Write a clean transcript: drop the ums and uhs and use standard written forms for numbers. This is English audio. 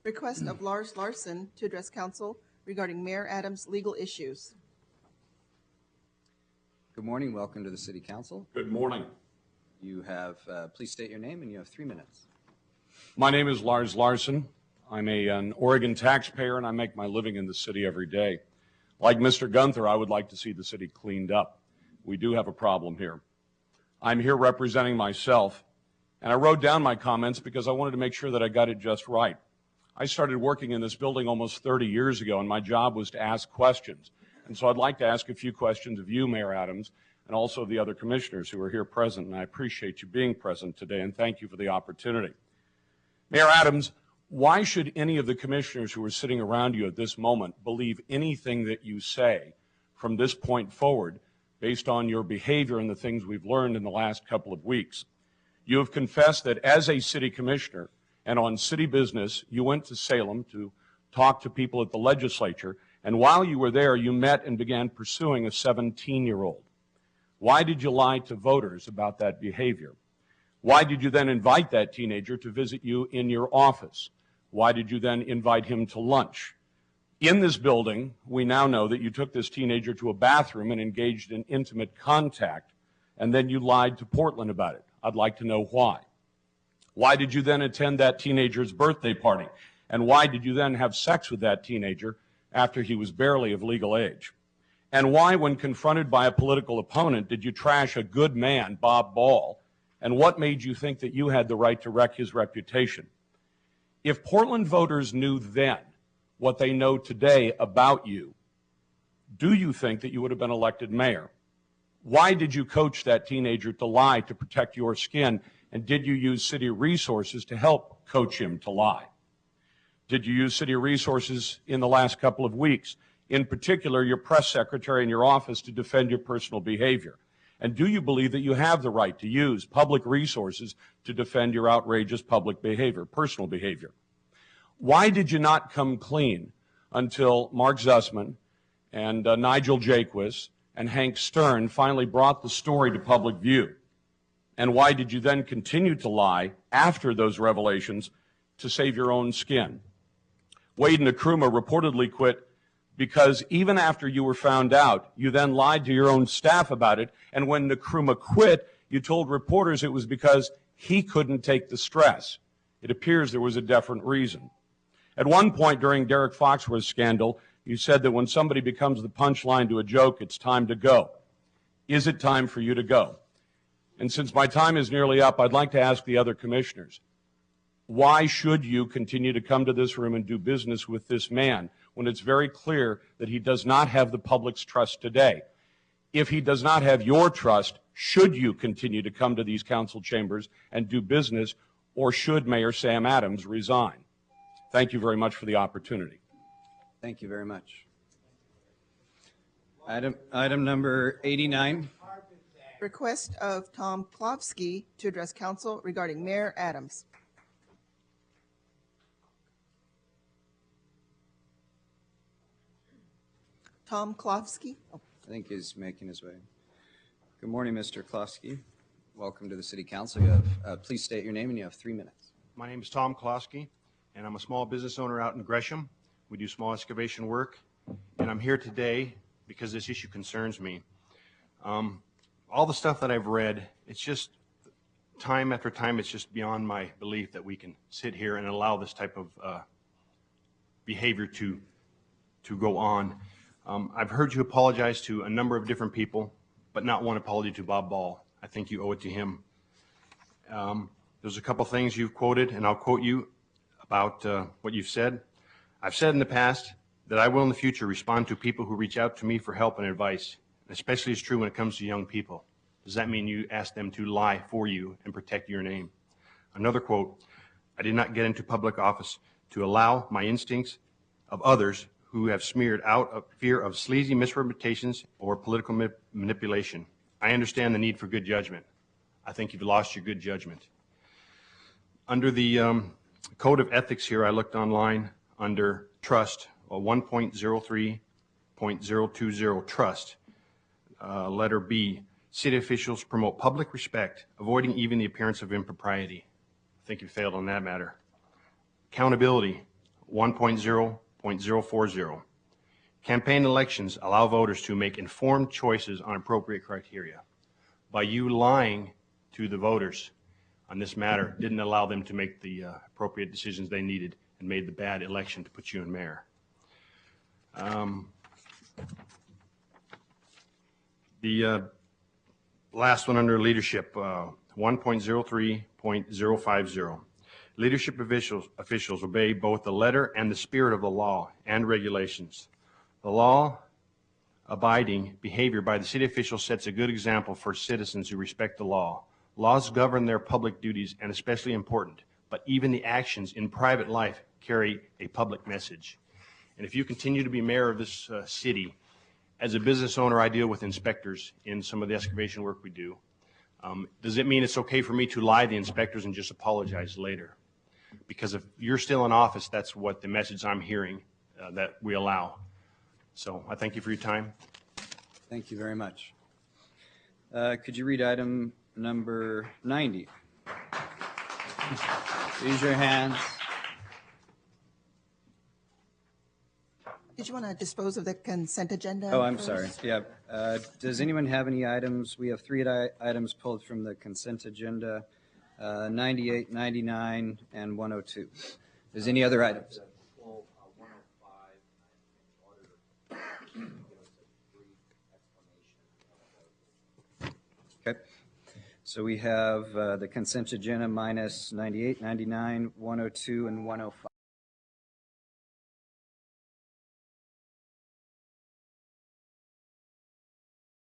Request of Lars Larson to address council regarding Mayor Adams' legal issues. Good morning. Welcome to the City Council. Good morning. You have, please state your name, and you have 3 minutes. My name is Lars Larson. I'm an Oregon taxpayer, and I make my living in the city every day. Like Mr. Gunther, I would like to see the city cleaned up. We do have a problem here. I'm here representing myself, and I wrote down my comments because I wanted to make sure that I got it just right. I started working in this building almost 30 years ago, and my job was to ask questions. And so I'd like to ask a few questions of you, Mayor Adams, and also the other commissioners who are here present, and I appreciate you being present today, and thank you for the opportunity. Mayor Adams, why should any of the commissioners who are sitting around you at this moment believe anything that you say from this point forward based on your behavior and the things we've learned in the last couple of weeks? You have confessed that as a city commissioner and on city business, you went to Salem to talk to people at the legislature, and while you were there, you met and began pursuing a 17-year-old. Why did you lie to voters about that behavior? Why did you then invite that teenager to visit you in your office? Why did you then invite him to lunch? In this building, we now know that you took this teenager to a bathroom and engaged in intimate contact, and then you lied to Portland about it. I'd like to know why. Why did you then attend that teenager's birthday party? And why did you then have sex with that teenager after he was barely of legal age? And why, when confronted by a political opponent, did you trash a good man, Bob Ball? And what made you think that you had the right to wreck his reputation? If Portland voters knew then what they know today about you, do you think that you would have been elected mayor? Why did you coach that teenager to lie to protect your skin? And did you use city resources to help coach him to lie? Did you use city resources in the last couple of weeks, in particular your press secretary in your office, to defend your personal behavior? And do you believe that you have the right to use public resources to defend your outrageous public behavior, personal behavior? Why did you not come clean until Mark Zussman and Nigel Jaquist and Hank Stern finally brought the story to public view? And why did you then continue to lie after those revelations to save your own skin? Wade and Nkrumah reportedly quit because even after you were found out, you then lied to your own staff about it, and when Nkrumah quit, you told reporters it was because he couldn't take the stress. It appears there was a different reason. At one point during Derek Foxworth's scandal, you said that when somebody becomes the punchline to a joke, it's time to go. Is it time for you to go? And since my time is nearly up, I'd like to ask the other commissioners, why should you continue to come to this room and do business with this man when it's very clear that he does not have the public's trust today? If he does not have your trust, should you continue to come to these council chambers and do business, or should Mayor Sam Adams resign? Thank you very much for the opportunity. Thank you very much. Item number 89. Request of Tom Klovski to address council regarding Mayor Adams. Tom Klovski. I think he's making his way. Good morning, Mr. Klovski. Welcome to the City Council. You have, please state your name, and you have 3 minutes. My name is Tom Klovski, and I'm a small business owner out in Gresham. We do small excavation work, and I'm here today because this issue concerns me. All the stuff that I've read, it's just time after time, it's just beyond my belief that we can sit here and allow this type of behavior to go on. I've heard you apologize to a number of different people, but not one apology to Bob Ball. I think you owe it to him. There's a couple things you've quoted, and I'll quote you about what you've said. I've said in the past that I will in the future respond to people who reach out to me for help and advice. Especially is true when it comes to young people. Does that mean you ask them to lie for you and protect your name? Another quote, I did not get into public office to allow my instincts of others who have smeared out of fear of sleazy misrepresentations or political manipulation. I understand the need for good judgment. I think you've lost your good judgment. Under the code of ethics here, I looked online under trust, 1.03.020 trust. Letter B, city officials promote public respect, avoiding even the appearance of impropriety. I think you failed on that matter. Accountability, 1.0.040. Campaign elections allow voters to make informed choices on appropriate criteria. By you lying to the voters on this matter didn't allow them to make the appropriate decisions they needed and made the bad election to put you in mayor. The last one under leadership, 1.03.050. Leadership officials obey both the letter and the spirit of the law and regulations. The law-abiding behavior by the city officials sets a good example for citizens who respect the law. Laws govern their public duties and especially important, but even the actions in private life carry a public message. And if you continue to be mayor of this city, as a business owner, I deal with inspectors in some of the excavation work we do. Does it mean it's okay for me to lie to the inspectors and just apologize later? Because if you're still in office, that's what the message I'm hearing that we allow. So I thank you for your time. Thank you very much. Could you read item number 90? Raise your hands. Did you want to dispose of the consent agenda? Oh, I'm first? sorry. Yeah. Does anyone have any items? We have 3 items pulled from the consent agenda, 98, 99, and 102. Is any other items? Okay. So we have the consent agenda minus 98, 99, 102, and 105.